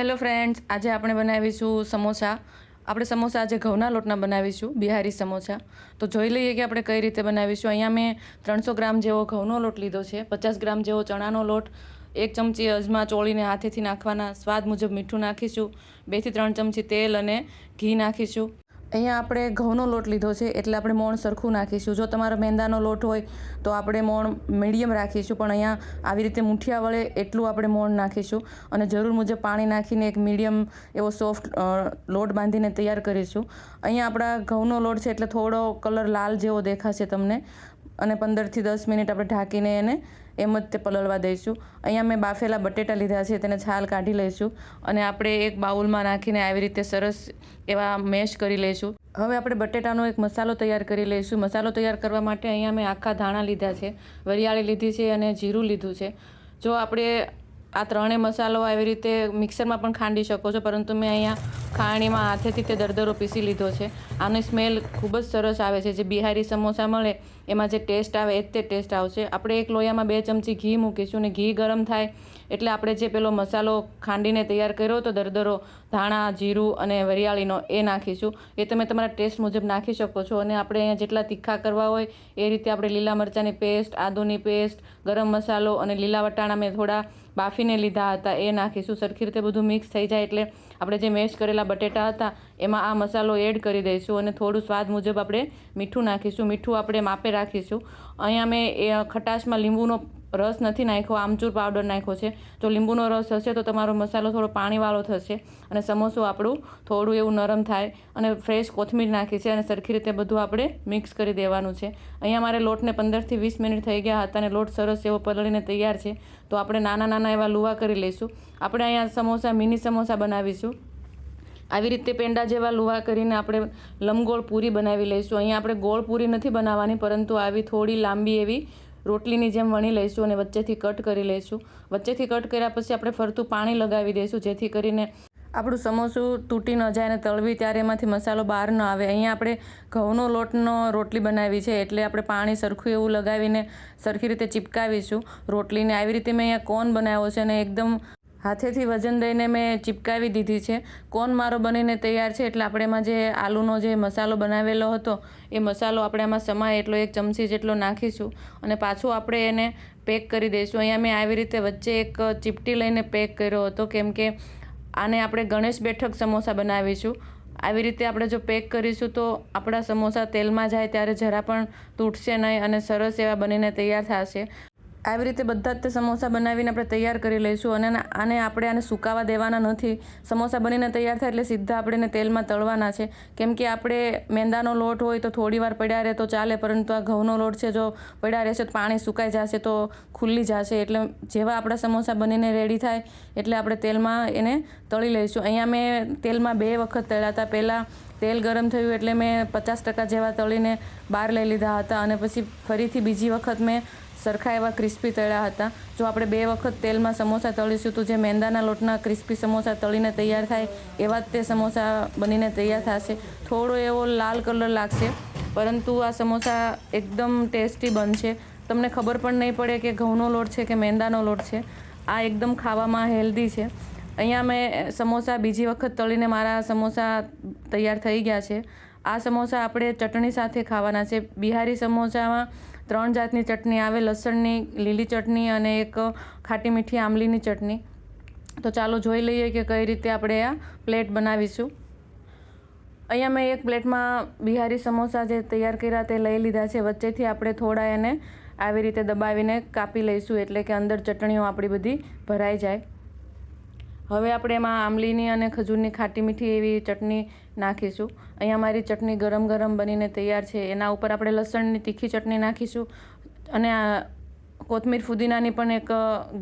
Hello friends, આજે આપણે બનાવીશું સમોસા. આપણે સમોસા આજે ઘઉંના લોટના બનાવીશું, બિહારી સમોસા. તો જોઈ લઈએ કે આપણે કઈ રીતે બનાવીશું. અહીંયા મેં 300 ગ્રામ જેવો ઘઉંનો લોટ લીધો છે, 50 ગ્રામ જેવો ચણાનો લોટ, 1 ચમચી અજમા ચોળીને હાથેથી નાખવાના, સ્વાદ મુજબ મીઠું નાખીશું, 2 થી 3 ચમચી તેલ અને ઘી નાખીશું. અહીંયા આપણે ઘઉંનો લોટ લીધો છે એટલે આપણે મોણ સરખું નાખીશું. જો તમારો મેંદાનો લોટ હોય તો આપણે મોણ મીડિયમ રાખીશું, પણ અહીંયા આવી રીતે મુઠિયા વળે એટલું આપણે મોણ નાખીશું અને જરૂર મુજબ પાણી નાખીને એક મીડિયમ એવો સોફ્ટ લોટ બાંધીને તૈયાર કરીશું. અહીંયા આપણા ઘઉંનો લોટ છે એટલે થોડો કલર લાલ જેવો દેખાશે તમને, અને 15 થી 10 મિનિટ આપણે ઢાંકીને એને એમ જ તે પલળવા દઈશું. અહીંયા મેં બાફેલા બટેટા લીધા છે, તેને છાલ કાઢી લઈશું અને આપણે એક બાઉલમાં નાખીને આવી રીતે સરસ એવા મેશ કરી લઈશું. હવે આપણે બટેટાનો એક મસાલો તૈયાર કરી લઈશું. મસાલો તૈયાર કરવા માટે અહીંયા મેં આખા ધાણા લીધા છે, વરિયાળી લીધી છે અને જીરું લીધું છે. જો આપણે આ ત્રણેય મસાલો આવી રીતે મિક્સરમાં પણ ખાંડી શકો છો, પરંતુ મેં અહીંયા ખાણીમાં હાથેથી તે દરદરો પીસી લીધો છે. આની સ્મેલ ખૂબ જ સરસ આવે છે. જે બિહારી સમોસા મળે એમાં જે ટેસ્ટ આવે એ જ તે ટેસ્ટ આવશે. આપણે એક લોયામાં 2 ચમચી ઘી મૂકીશું અને ઘી ગરમ થાય એટલે આપણે જે પેલો મસાલો ખાંડીને તૈયાર કર્યો હતો દરદરો, ધાણા, જીરું અને વરિયાળીનો, એ નાખીશું. એ તમે તમારા ટેસ્ટ મુજબ નાખી શકો છો. અને આપણે અહીંયા જેટલા તીખા કરવા હોય એ રીતે આપણે લીલા મરચાંની પેસ્ટ, આદુની પેસ્ટ, ગરમ મસાલો અને લીલા વટાણા મેં થોડા બાફીને લીધા હતા એ નાખીશું. સરખી રીતે બધું મિક્સ થઈ જાય એટલે આપણે જે મેશ કરેલા બટેટા હતા એમાં આ મસાલો એડ કરી દઈશું અને થોડું સ્વાદ મુજબ આપણે મીઠું નાખીશું. મીઠું આપણે માપે રાખીશું. અહીંયા મેં એ ખટાશમાં લીંબુનો રસ નથી નાખ્યો, આમચૂર પાવડર નાખ્યો છે. જો લીંબુનો રસ હશે તો તમારો મસાલો થોડો પાણીવાળો થશે અને સમોસું આપણું થોડું એવું નરમ થાય. અને ફ્રેશ કોથમીર નાખી છે અને સરખી રીતે બધું આપણે મિક્સ કરી દેવાનું છે. અહીંયા મારે લોટને 15 થી 20 મિનિટ થઈ ગયા હતા અને લોટ સરસ એવો પલળીને તૈયાર છે. તો આપણે નાના નાના એવા લુવા કરી લઈશું. આપણે અહીંયા સમોસા, મિની સમોસા બનાવીશું. આવી રીતે પેંડા જેવા લુવા કરીને આપણે લંબગોળ પૂરી બનાવી લઈશું. અહીંયા આપણે ગોળ પૂરી નથી બનાવવાની, પરંતુ આવી થોડી લાંબી એવી રોટલીની જેમ વણી લઈશું અને વચ્ચેથી કટ કરી લઈશું. વચ્ચેથી કટ કર્યા પછી આપણે ફરતું પાણી લગાવી દઈશું, જેથી કરીને આપણું સમોસું તૂટી ન જાય અને તળવી ત્યારે એમાંથી મસાલો બહાર ન આવે. અહીંયા આપણે ઘઉંનો લોટનો રોટલી બનાવી છે એટલે આપણે પાણી સરખું એવું લગાવીને સરખી રીતે ચીપકાવીશું રોટલીને. આવી રીતે મેં અહીંયા કોન બનાવ્યો છે અને એકદમ હાથેથી વજન દઈને મેં ચીપકાવી દીધી છે. કોન મારો બનીને તૈયાર છે એટલે આપણે એમાં જે આલુનો જે મસાલો બનાવેલો હતો એ મસાલો આપણે એમાં સમાય એટલો 1 ચમચી જેટલો નાખીશું અને પાછું આપણે એને પેક કરી દઈશું. અહીંયા મેં આવી રીતે વચ્ચે એક ચીપટી લઈને પેક કર્યો હતો, કેમ કે આને આપણે ગણેશ બેઠક સમોસા બનાવીશું. આવી રીતે આપણે જો પેક કરીશું તો આપણા સમોસા તેલમાં જાય ત્યારે જરા પણ તૂટશે નહીં અને સરસ એવા બનીને તૈયાર થશે. આવી રીતે બધા જ તે સમોસા બનાવીને આપણે તૈયાર કરી લઈશું અને આને સુકાવા દેવાના નથી. સમોસા બનીને તૈયાર થાય એટલે સીધા આપણે એને તેલમાં તળવાના છે. કેમ કે આપણે મેંદાનો લોટ હોય તો થોડી વાર પડ્યા રહે તો ચાલે, પરંતુ આ ઘઉંનો લોટ છે, જો પડ્યા રહેશે તો પાણી સુકાઈ જશે તો ખુલ્લી જશે. એટલે જેવા આપણા સમોસા બનીને રેડી થાય એટલે આપણે તેલમાં એને તળી લઈશું. અહીંયા મેં તેલમાં 2 વખત તળ્યા હતા. પહેલાં તેલ ગરમ થયું એટલે મેં 50% જેવા તળીને બહાર લઈ લીધા હતા અને પછી ફરીથી બીજી વખત મેં સરખા એવા ક્રિસ્પી તળ્યા હતા. જો આપણે 2 વખત તેલમાં સમોસા તળીશું તો જે મેંદાના લોટના ક્રિસ્પી સમોસા તળીને તૈયાર થાય એવા જ તે સમોસા બનીને તૈયાર થશે. થોડો એવો લાલ કલર લાગશે, પરંતુ આ સમોસા એકદમ ટેસ્ટી બનશે. તમને ખબર પણ નહીં પડે કે ઘઉંનો લોટ છે કે મેંદાનો લોટ છે. આ એકદમ ખાવામાં હેલ્ધી છે. અહીંયા મેં સમોસા બીજી વખત તળીને મારા સમોસા તૈયાર થઈ ગયા છે. આ સમોસા આપણે ચટણી સાથે ખાવાના છે. બિહારી સમોસામાં 3 જાતની ચટણી આવે, લસણની, લીલી ચટણી અને એક ખાટી મીઠી આંબલીની ચટણી. તો ચાલો જોઈ લઈએ કે કઈ રીતે આપણે આ પ્લેટ બનાવીશું. અહીંયા મેં એક પ્લેટમાં બિહારી સમોસા જે તૈયાર કર્યા તે લઈ લીધા છે. વચ્ચેથી આપણે થોડા એને આવી રીતે દબાવીને કાપી લઈશું એટલે કે અંદર ચટણીઓ આપણી બધી ભરાઈ જાય. હવે આપણે એમાં આંબલીની અને ખજૂરની ખાટી મીઠી એવી ચટણી નાખીશું. અહીંયા મારી ચટણી ગરમ ગરમ બનીને તૈયાર છે. એના ઉપર આપણે લસણની તીખી ચટણી નાખીશું અને આ કોથમીર ફુદીનાની પણ એક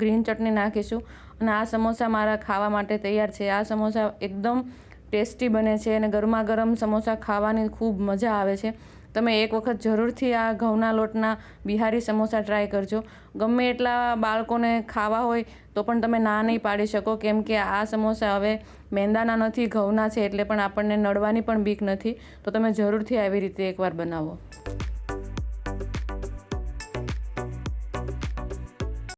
ગ્રીન ચટણી નાખીશું. અને આ સમોસા મારા ખાવા માટે તૈયાર છે. આ સમોસા એકદમ ટેસ્ટી બને છે અને ગરમા ગરમ સમોસા ખાવાની ખૂબ મજા આવે છે. તમે એક વખત જરૂરથી આ ઘઉંના લોટના બિહારી સમોસા ટ્રાય કરજો. ગમે એટલા બાળકોને ખાવા હોય તો પણ તમે ના નહીં પાડી શકો, કેમ કે આ સમોસા હવે મેંદાના નથી, ઘઉંના છે એટલે પણ આપણને નડવાની પણ બીક નથી. તો તમે જરૂરથી આવી રીતે એકવાર બનાવો.